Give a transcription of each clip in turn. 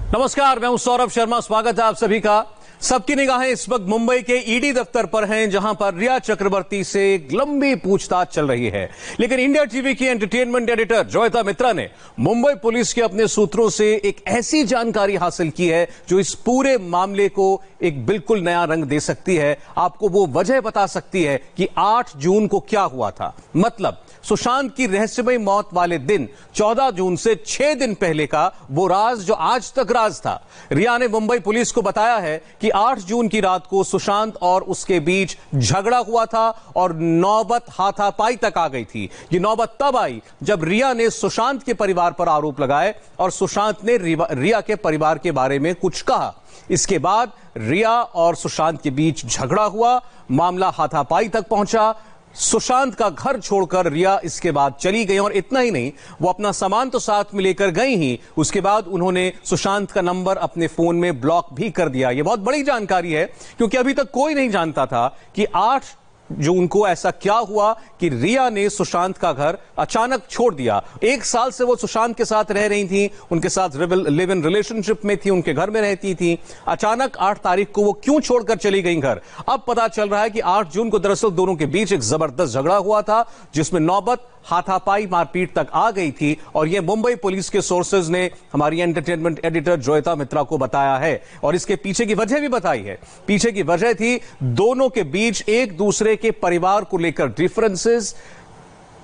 नमस्कार, मैं हूं सौरभ शर्मा। स्वागत है आप सभी का। सबकी निगाहें इस वक्त मुंबई के ईडी दफ्तर पर हैं, जहां पर रिया चक्रवर्ती से एक लंबी पूछताछ चल रही है। लेकिन इंडिया टीवी की एंटरटेनमेंट एडिटर जोयता मित्रा ने मुंबई पुलिस के अपने सूत्रों से एक ऐसी जानकारी हासिल की है जो इस पूरे मामले को एक बिल्कुल नया रंग दे सकती है। आपको वो वजह बता सकती है कि 8 जून को क्या हुआ था। मतलब सुशांत की रहस्यमय मौत वाले दिन 14 जून से 6 दिन पहले का वो राज जो आज तक राज था। रिया ने मुंबई पुलिस को बताया है कि 8 जून की रात को सुशांत और उसके बीच झगड़ा हुआ था और नौबत हाथापाई तक आ गई थी। ये नौबत तब आई जब रिया ने सुशांत के परिवार पर आरोप लगाए और सुशांत ने रिया के परिवार के बारे में कुछ कहा। इसके बाद रिया और सुशांत के बीच झगड़ा हुआ, मामला हाथापाई तक पहुंचा। सुशांत का घर छोड़कर रिया इसके बाद चली गई और इतना ही नहीं, वो अपना सामान तो साथ में लेकर गई ही, उसके बाद उन्होंने सुशांत का नंबर अपने फोन में ब्लॉक भी कर दिया। यह बहुत बड़ी जानकारी है क्योंकि अभी तक कोई नहीं जानता था कि 8 जून को ऐसा क्या हुआ कि रिया ने सुशांत का घर अचानक छोड़ दिया। 1 साल से वो सुशांत के साथ रह रही थी, उनके साथ लिव इन रिलेशनशिप में थी, उनके घर में रहती थी। अचानक 8 तारीख को वो क्यों छोड़कर चली गई घर? अब पता चल रहा है कि 8 जून को दरअसल दोनों के बीच एक जबरदस्त झगड़ा हुआ था, जिसमें नौबत हाथापाई मारपीट तक आ गई थी। और यह मुंबई पुलिस के सोर्सेज ने हमारी एंटरटेनमेंट एडिटर जोयता मित्रा को बताया है और इसके पीछे की वजह भी बताई है। पीछे की वजह थी दोनों के बीच एक दूसरे के परिवार को लेकर डिफरेंसेस।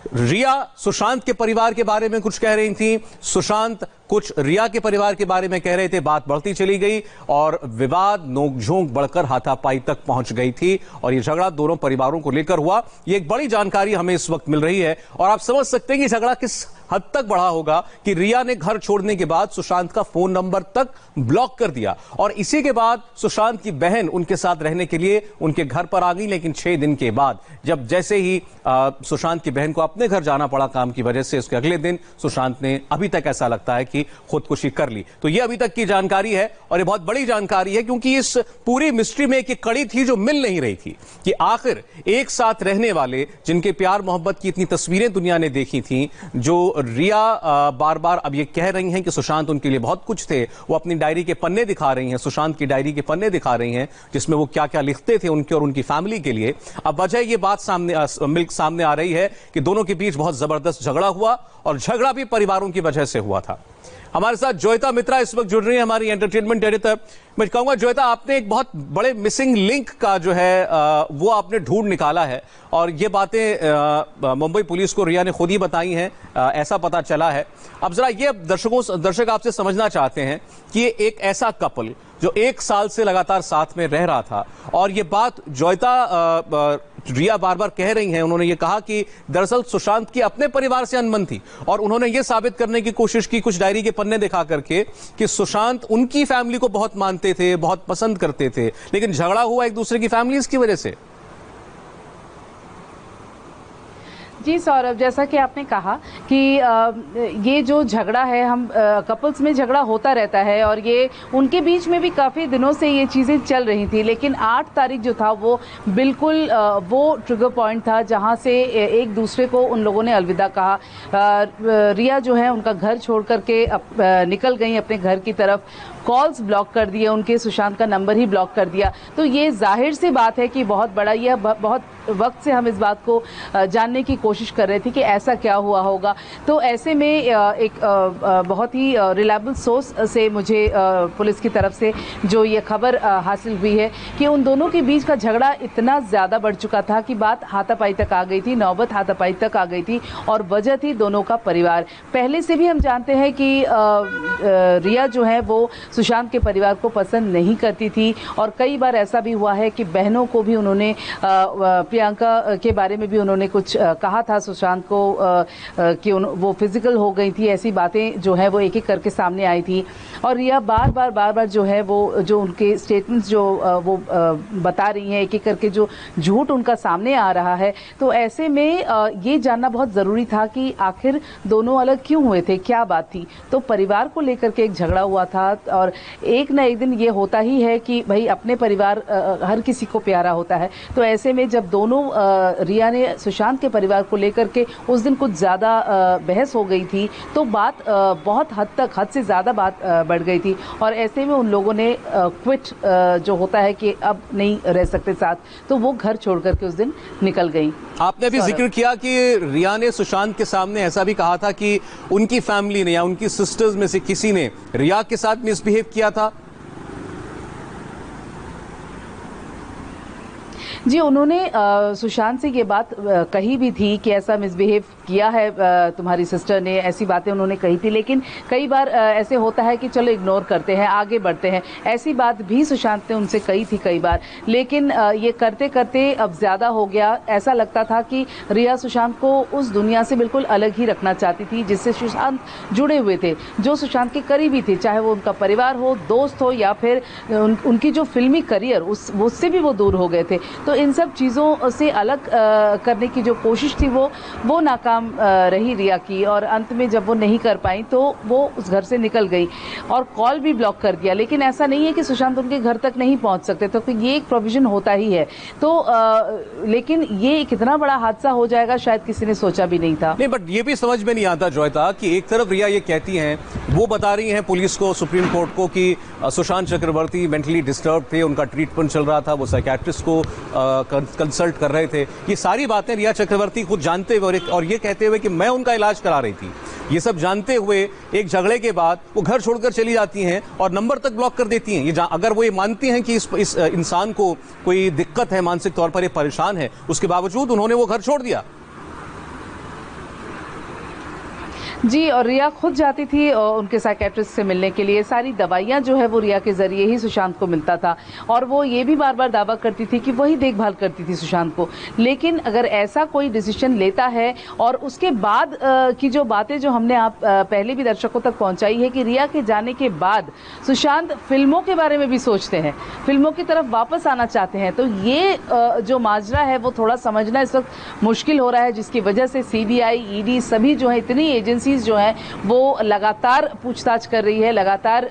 रिया सुशांत के परिवार के बारे में कुछ कह रही थी, सुशांत कुछ रिया के परिवार के बारे में कह रहे थे। बात बढ़ती चली गई और विवाद नोकझोंक बढ़कर हाथापाई तक पहुंच गई थी और यह झगड़ा दोनों परिवारों को लेकर हुआ। यह एक बड़ी जानकारी हमें इस वक्त मिल रही है और आप समझ सकते हैं कि झगड़ा किस हद तक बढ़ा होगा कि रिया ने घर छोड़ने के बाद सुशांत का फोन नंबर तक ब्लॉक कर दिया और इसी के बाद सुशांत की बहन उनके साथ रहने के लिए उनके घर पर आ गई। लेकिन 6 दिन के बाद जब जैसे ही सुशांत की बहन को अपने घर जाना पड़ा काम की वजह से, उसके अगले दिन सुशांत ने अभी तक ऐसा लगता है कि खुदकुशी कर ली। तो यह अभी तक की जानकारी है और यह बहुत बड़ी जानकारी है क्योंकि इस पूरी मिस्ट्री में एक कड़ी थी जो मिल नहीं रही थी कि आखिर एक साथ रहने वाले, जिनके प्यार मोहब्बत की इतनी तस्वीरें दुनिया ने देखी थी, जो रिया बार बार अब ये कह रही हैं कि सुशांत उनके लिए बहुत कुछ थे, वो अपनी डायरी के पन्ने दिखा रही हैं, सुशांत की डायरी के पन्ने दिखा रही हैं जिसमें वो क्या क्या लिखते थे उनके और उनकी फैमिली के लिए। अब वजह ये बात सामने आ रही है कि दोनों के बीच बहुत जबरदस्त झगड़ा हुआ और झगड़ा भी परिवारों की वजह से हुआ था। हमारे साथ जोयता मित्रा इस वक्त जुड़ रही है, हमारी एंटरटेनमेंट एडिटर। मैं कहूंगा जोयता, आपने एक बहुत बड़े मिसिंग लिंक का जो है वो आपने ढूंढ निकाला है और ये बातें मुंबई पुलिस को रिया ने खुद ही बताई हैं, ऐसा पता चला है। अब जरा ये दर्शक आपसे समझना चाहते हैं कि ये एक ऐसा कपल जो 1 साल से लगातार साथ में रह रहा था और ये बात जोयता रिया बार बार कह रही हैं, उन्होंने ये कहा कि दरअसल सुशांत की अपने परिवार से अनबन थी और उन्होंने ये साबित करने की कोशिश की कुछ डायरी के पन्ने दिखा करके कि सुशांत उनकी फैमिली को बहुत मानते थे, बहुत पसंद करते थे, लेकिन झगड़ा हुआ एक दूसरे की फैमिलीज की वजह से। जी सौरभ, जैसा कि आपने कहा कि ये जो झगड़ा है, हम कपल्स में झगड़ा होता रहता है और ये उनके बीच में भी काफ़ी दिनों से ये चीज़ें चल रही थी। लेकिन 8 तारीख जो था वो बिल्कुल वो ट्रिगर पॉइंट था जहाँ से एक दूसरे को उन लोगों ने अलविदा कहा। रिया जो है उनका घर छोड़ करके निकल गई अपने घर की तरफ, कॉल्स ब्लॉक कर दिए उनके, सुशांत का नंबर ही ब्लॉक कर दिया। तो ये जाहिर सी बात है कि बहुत बड़ा, यह बहुत वक्त से हम इस बात को जानने की कोशिश कर रहे थे कि ऐसा क्या हुआ होगा। तो ऐसे में एक बहुत ही रिलायबल सोर्स से मुझे पुलिस की तरफ से जो ये खबर हासिल हुई है कि उन दोनों के बीच का झगड़ा इतना ज़्यादा बढ़ चुका था कि बात हाथापाई तक आ गई थी, नौबत हाथापाई तक आ गई थी और वजह थी दोनों का परिवार। पहले से भी हम जानते हैं कि रिया जो है वो सुशांत के परिवार को पसंद नहीं करती थी और कई बार ऐसा भी हुआ है कि बहनों को भी उन्होंने, प्रियंका के बार में भी उन्होंने कुछ कहा था सुशांत को कि वो फिजिकल हो गई थी। ऐसी बातें जो है वो एक एक करके सामने आई थी और रिया बार बार जो है वो जो उनके स्टेटमेंट्स जो वो बता रही हैं, एक एक करके जो झूठ उनका सामने आ रहा है। तो ऐसे में ये जानना बहुत ज़रूरी था कि आखिर दोनों अलग क्यों हुए थे, क्या बात थी। तो परिवार को लेकर के एक झगड़ा हुआ था और एक ना एक दिन ये होता ही है कि भाई अपने परिवार हर किसी को प्यारा होता है। तो ऐसे में जब दोनों रिया ने सुशांत के परिवार को लेकर के उस दिन कुछ ज़्यादा बहस हो गई थी, तो बात बहुत हद से ज़्यादा बात बढ़ गई थी और ऐसे में उन लोगों ने क्विट जो होता है कि अब नहीं रह सकते साथ, तो वो घर छोड़ करके उस दिन निकल गई। आपने भी जिक्र किया कि रिया ने सुशांत के सामने ऐसा भी कहा था कि उनकी फैमिली ने या उनकी सिस्टर्स में से किसी ने रिया के साथ मिसबिहेव किया था। जी, उन्होंने सुशांत से ये बात कही भी थी कि ऐसा मिसबिहेव किया है तुम्हारी सिस्टर ने, ऐसी बातें उन्होंने कही थी। लेकिन कई बार ऐसे होता है कि चलो इग्नोर करते हैं, आगे बढ़ते हैं, ऐसी बात भी सुशांत ने उनसे कही थी कई बार। लेकिन ये करते करते अब ज़्यादा हो गया। ऐसा लगता था कि रिया सुशांत को उस दुनिया से बिल्कुल अलग ही रखना चाहती थी जिससे सुशांत जुड़े हुए थे, जो सुशांत के करीबी थे, चाहे वो उनका परिवार हो, दोस्त हो या फिर उनकी जो फिल्मी करियर उससे भी वो दूर हो गए थे। तो इन सब चीज़ों से अलग करने की जो कोशिश थी वो नाकाम रही रिया की, और अंत में जब वो नहीं कर पाई तो वो उस घर से निकल गई और कॉल भी ब्लॉक कर दिया। लेकिन ऐसा नहीं है कि सुशांत उनके घर तक नहीं पहुंच सकते, तो ये एक प्रोविजन होता ही है। तो लेकिन ये कितना बड़ा हादसा हो जाएगा शायद किसी ने सोचा भी नहीं था। नहीं, बट ये भी समझ में नहीं आता जोयता कि एक तरफ रिया ये कहती हैं, वो बता रही हैं पुलिस को, सुप्रीम कोर्ट को कि सुशांत चक्रवर्ती मेंटली डिस्टर्ब थे, उनका ट्रीटमेंट चल रहा था, वो साइकियाट्रिस्ट को कंसल्ट कर रहे थे। ये सारी बातें रिया चक्रवर्ती खुद जानते हुए और ये कहते हुए कि मैं उनका इलाज करा रही थी, ये सब जानते हुए एक झगड़े के बाद वो घर छोड़कर चली जाती हैं और नंबर तक ब्लॉक कर देती हैं। ये अगर वो ये मानती हैं कि इस इंसान को कोई दिक्कत है, मानसिक तौर पर ये परेशान है, उसके बावजूद उन्होंने वो घर छोड़ दिया। जी, और रिया खुद जाती थी उनके साइकियाट्रिस्ट से मिलने के लिए। सारी दवाइयाँ जो है वो रिया के जरिए ही सुशांत को मिलता था और वो ये भी बार बार दावा करती थी कि वही देखभाल करती थी सुशांत को। लेकिन अगर ऐसा कोई डिसीजन लेता है और उसके बाद की जो बातें जो हमने आप पहले भी दर्शकों तक पहुंचाई है कि रिया के जाने के बाद सुशांत फिल्मों के बारे में भी सोचते हैं, फिल्मों की तरफ वापस आना चाहते हैं, तो ये जो माजरा है वो थोड़ा समझना इस वक्त मुश्किल हो रहा है, जिसकी वजह से CBI, ED सभी जो है, इतनी एजेंसी जो है वो लगातार पूछताछ कर रही है, लगातार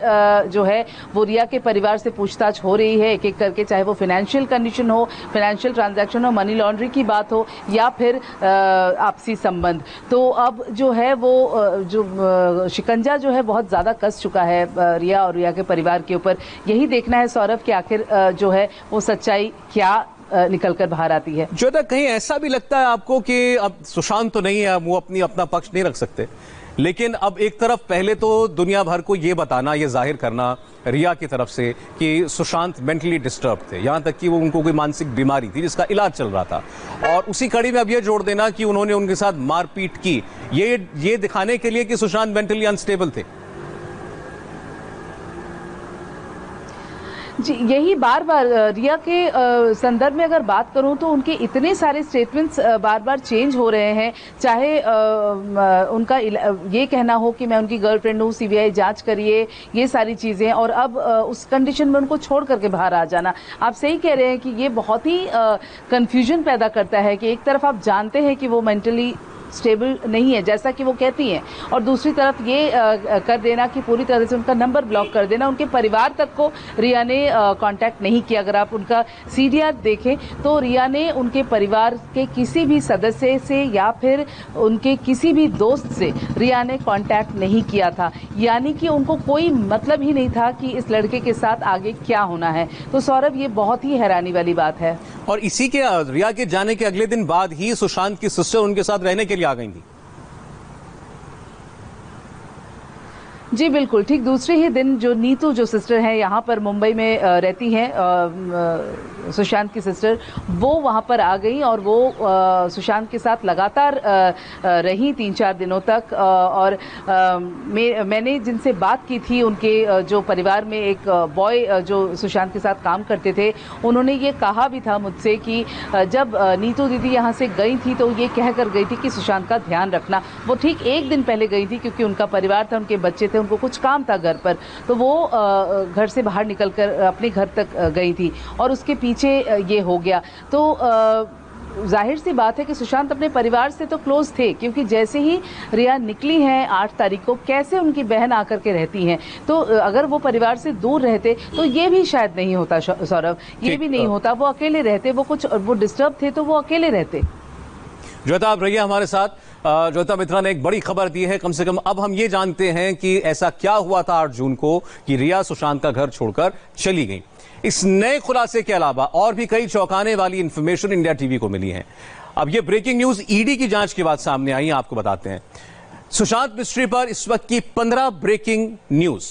जो है वो रिया के परिवार से पूछताछ हो रही है एक एक करके, चाहे वो फाइनेंशियल कंडीशन हो, फाइनेंशियल ट्रांजैक्शन हो, मनी लॉन्ड्रिंग की बात हो या फिर आपसी संबंध। तो अब जो है वो जो शिकंजा जो है बहुत ज्यादा कस चुका है रिया और रिया के परिवार के ऊपर। यही देखना है सौरभ कि आखिर जो है वो सच्चाई क्या निकल कर बाहर आती है। जो तक कहीं ऐसा भी लगता है आपको कि अब सुशांत तो नहीं है, वो अपना पक्ष नहीं रख सकते, लेकिन अब एक तरफ पहले तो दुनिया भर को ये बताना, ये जाहिर करना रिया की तरफ से कि सुशांत मेंटली डिस्टर्ब थे, यहां तक कि वो उनको कोई मानसिक बीमारी थी जिसका इलाज चल रहा था, और उसी कड़ी में अब ये जोड़ देना कि उन्होंने उनके साथ मारपीट की, ये दिखाने के लिए कि सुशांत मेंटली अनस्टेबल थे। जी, यही बार बार रिया के संदर्भ में अगर बात करूं तो उनके इतने सारे स्टेटमेंट्स बार बार चेंज हो रहे हैं, चाहे उनका ये कहना हो कि मैं उनकी गर्लफ्रेंड हूं, CBI जांच करिए, ये सारी चीज़ें, और अब उस कंडीशन में उनको छोड़ करके बाहर आ जाना। आप सही कह रहे हैं कि ये बहुत ही कंफ्यूजन पैदा करता है कि एक तरफ आप जानते हैं कि वो मेंटली स्टेबल नहीं है जैसा कि वो कहती हैं, और दूसरी तरफ ये कर देना कि पूरी तरह से उनका नंबर ब्लॉक कर देना। उनके परिवार तक को रिया ने कांटेक्ट नहीं किया। अगर आप उनका CDR देखें तो रिया ने उनके परिवार के किसी भी सदस्य से या फिर उनके किसी भी दोस्त से रिया ने कांटेक्ट नहीं किया था, यानी कि उनको कोई मतलब ही नहीं था कि इस लड़के के साथ आगे क्या होना है। तो सौरभ, ये बहुत ही हैरानी वाली बात है। और इसी के रिया के जाने के अगले दिन बाद ही सुशांत की सिस्टर उनके साथ रहने के लिए आ गई थी। जी बिल्कुल, ठीक दूसरे ही दिन जो नीतू जो सिस्टर हैं यहाँ पर मुंबई में रहती हैं, सुशांत की सिस्टर, वो वहाँ पर आ गई और वो सुशांत के साथ लगातार रही 3-4 दिनों तक। और मैंने जिनसे बात की थी, उनके जो परिवार में एक बॉय जो सुशांत के साथ काम करते थे, उन्होंने ये कहा भी था मुझसे कि जब नीतू दीदी यहाँ से गई थी तो ये कह कर गई थी कि सुशांत का ध्यान रखना। वो ठीक एक दिन पहले गई थी क्योंकि उनका परिवार था, उनके बच्चे थे, उनको कुछ काम था घर पर, तो वो घर से बाहर निकलकर अपने घर तक गई थी और उसके पीछे ये हो गया। तो जाहिर सी बात है कि सुशांत अपने परिवार से तो क्लोज थे, क्योंकि जैसे ही रिया निकली हैं 8 तारीख को, कैसे उनकी बहन आकर के रहती हैं, तो अगर वो परिवार से दूर रहते तो ये भी शायद नहीं होता सौरभ, ये भी नहीं होता। वो अकेले रहते, वो डिस्टर्ब थे तो वो अकेले रहते। ज्योता, आप रहिए हमारे साथ। ज्योता मित्रा ने एक बड़ी खबर दी है। कम से कम अब हम ये जानते हैं कि ऐसा क्या हुआ था 8 जून को कि रिया सुशांत का घर छोड़कर चली गई। इस नए खुलासे के अलावा और भी कई चौंकाने वाली इंफॉर्मेशन इंडिया टीवी को मिली है। अब ये ब्रेकिंग न्यूज ईडी की जांच के बाद सामने आई है, आपको बताते हैं। सुशांत मिस्ट्री पर इस वक्त की 15 ब्रेकिंग न्यूज।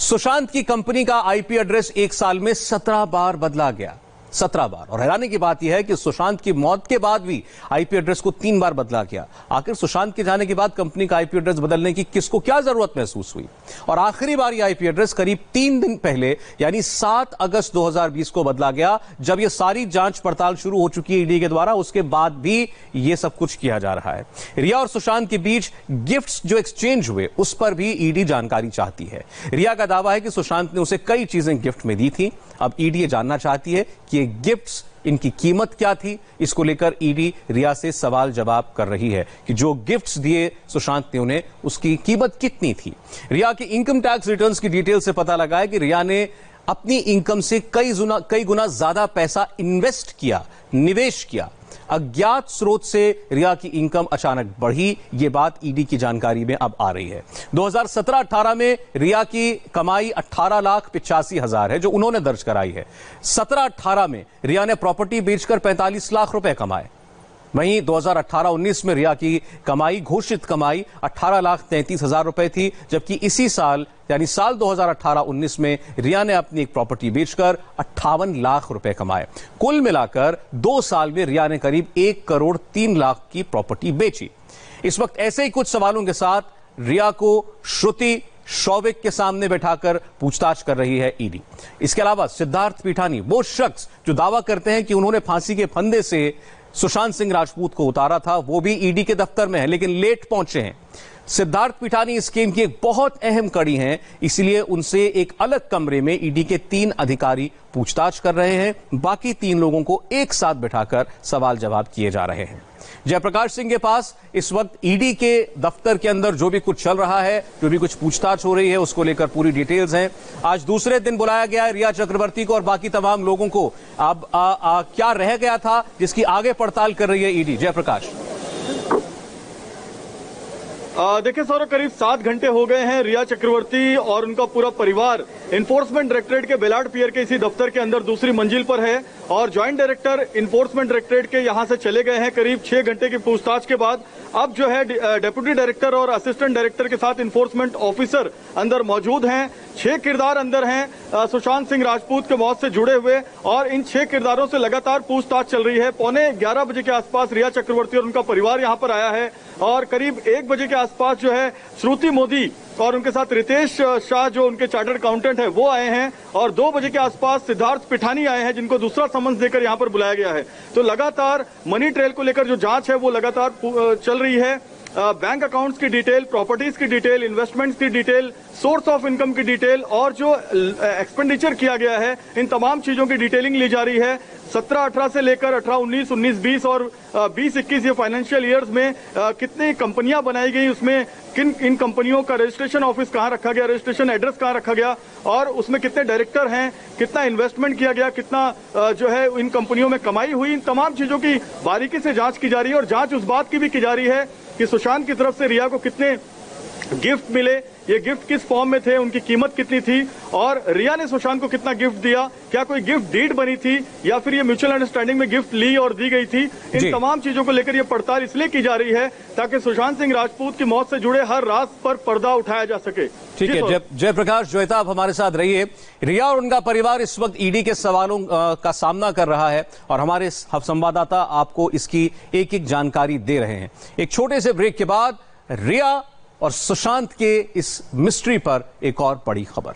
सुशांत की कंपनी का आईपी एड्रेस 1 साल में 17 बार बदला गया, 17 बार। और हैरानी की बात यह है कि सुशांत की मौत के बाद भी आईपी एड्रेस को 3 बार बदला गया। आखिर सुशांत के जाने के बाद कंपनी का आईपी एड्रेस बदलने की किसको क्या जरूरत महसूस हुई? और आखिरी बार यह आईपी एड्रेस करीब 3 दिन पहले यानी 7 अगस्त 2020 को बदला गया, जब यह सारी जांच पड़ताल शुरू हो चुकी है ईडी के द्वारा। उसके बाद भी यह सब कुछ किया जा रहा है। रिया और सुशांत के बीच गिफ्ट्स जो एक्सचेंज हुए उस पर भी ईडी जानकारी चाहती है। रिया का दावा है कि सुशांत ने उसे कई चीजें गिफ्ट में दी थी। अब ईडी ये जानना चाहती है कि ये गिफ्ट्स, इनकी कीमत क्या थी। इसको लेकर ईडी रिया से सवाल जवाब कर रही है कि जो गिफ्ट्स दिए सुशांत ने उन्हें, उसकी कीमत कितनी थी। रिया की इनकम टैक्स रिटर्न्स की डिटेल से पता लगा है कि रिया ने अपनी इनकम से कई गुना ज्यादा पैसा इन्वेस्ट किया, निवेश किया। अज्ञात स्रोत से रिया की इनकम अचानक बढ़ी, यह बात ईडी की जानकारी में अब आ रही है। 2017-18 में रिया की कमाई 18,85,000 है, जो उन्होंने दर्ज कराई है। 17-18 में रिया ने प्रॉपर्टी बेचकर 45 लाख रुपए कमाए। वहीं 2018-19 में रिया की कमाई, घोषित कमाई 18,33,000 रुपए थी, जबकि इसी साल यानी साल 2018-19 में रिया ने अपनी एक प्रॉपर्टी बेचकर 58 लाख रुपए कमाए। कुल मिलाकर 2 साल में रिया ने करीब 1 करोड़ 3 लाख की प्रॉपर्टी बेची। इस वक्त ऐसे ही कुछ सवालों के साथ रिया को श्रुति शौविक के सामने बैठाकर पूछताछ कर रही है ईडी। इसके अलावा सिद्धार्थ पीठानी, वो शख्स जो दावा करते हैं कि उन्होंने फांसी के फंदे से सुशांत सिंह राजपूत को उतारा था, वो भी ईडी के दफ्तर में है, लेकिन लेट पहुंचे हैं। सिद्धार्थ पीठानी इस केम की एक बहुत अहम कड़ी हैं, इसलिए उनसे एक अलग कमरे में ईडी के 3 अधिकारी पूछताछ कर रहे हैं। बाकी 3 लोगों को एक साथ बिठाकर सवाल जवाब किए जा रहे हैं। जयप्रकाश सिंह के पास इस वक्त ईडी के दफ्तर के अंदर जो भी कुछ चल रहा है, जो भी कुछ पूछताछ हो रही है, उसको लेकर पूरी डिटेल्स हैं। आज दूसरे दिन बुलाया गया है रिया चक्रवर्ती को और बाकी तमाम लोगों को। अब क्या रह गया था जिसकी आगे पड़ताल कर रही है ईडी? जयप्रकाश, देखिए सौरभ, करीब 7 घंटे हो गए हैं रिया चक्रवर्ती और उनका पूरा परिवार इन्फोर्समेंट डायरेक्टरेट के बेलाड पियर के इसी दफ्तर के अंदर दूसरी मंजिल पर है और ज्वाइंट डायरेक्टर इन्फोर्समेंट डायरेक्टरेट के यहां से चले गए हैं करीब 6 घंटे की पूछताछ के बाद। अब जो है डेप्यूटी डायरेक्टर और असिस्टेंट डायरेक्टर के साथ इन्फोर्समेंट ऑफिसर अंदर मौजूद हैं। 6 किरदार अंदर हैं सुशांत सिंह राजपूत के मौत से जुड़े हुए, और इन 6 किरदारों से लगातार पूछताछ चल रही है। 11:15 बजे के आसपास रिया चक्रवर्ती और उनका परिवार यहां पर आया है और करीब 1 बजे के आसपास जो है श्रुति मोदी और उनके साथ रितेश शाह जो उनके चार्टर्ड अकाउंटेंट है वो आए हैं, और 2 बजे के आसपास सिद्धार्थ पीठानी आए हैं जिनको दूसरा समन्स देकर यहां पर बुलाया गया है। तो लगातार मनी ट्रेल को लेकर जो जांच है वो लगातार चल रही है। बैंक अकाउंट्स की डिटेल, प्रॉपर्टीज की डिटेल, इन्वेस्टमेंट्स की डिटेल, सोर्स ऑफ इनकम की डिटेल और जो एक्सपेंडिचर किया गया है, इन तमाम चीजों की डिटेलिंग ली जा रही है। 17-18 से लेकर 18-19, 19-20 और 20-21 ये फाइनेंशियल ईयर्स में कितनी कंपनियां बनाई गई, उसमें किन इन कंपनियों का रजिस्ट्रेशन ऑफिस कहां रखा गया, रजिस्ट्रेशन एड्रेस कहां रखा गया, और उसमें कितने डायरेक्टर हैं, कितना इन्वेस्टमेंट किया गया, कितना जो है इन कंपनियों में कमाई हुई, इन तमाम चीजों की बारीकी से जांच की जा रही है। और जांच उस बात की भी की जा रही है कि सुशांत की तरफ से रिया को कितने गिफ्ट मिले, ये गिफ्ट किस फॉर्म में थे, उनकी कीमत कितनी थी, और रिया ने सुशांत को कितना गिफ्ट दिया, क्या कोई गिफ्ट डीड बनी थी या फिर ये म्यूचुअल अंडरस्टैंडिंग में गिफ्ट ली और दी गई थी। इन तमाम चीजों को लेकर ये पड़ताल इसलिए की जा रही है ताकि सुशांत सिंह राजपूत की मौत से जुड़े हर राज पर पर्दा उठाया जा सके। ठीक है, जयप्रकाश, ज्योता, आप हमारे साथ रहिए। रिया और उनका परिवार इस वक्त ईडी के सवालों का सामना कर रहा है और हमारे संवाददाता आपको इसकी एक एक जानकारी दे रहे हैं। एक छोटे से ब्रेक के बाद रिया और सुशांत के इस मिस्ट्री पर एक और बड़ी खबर।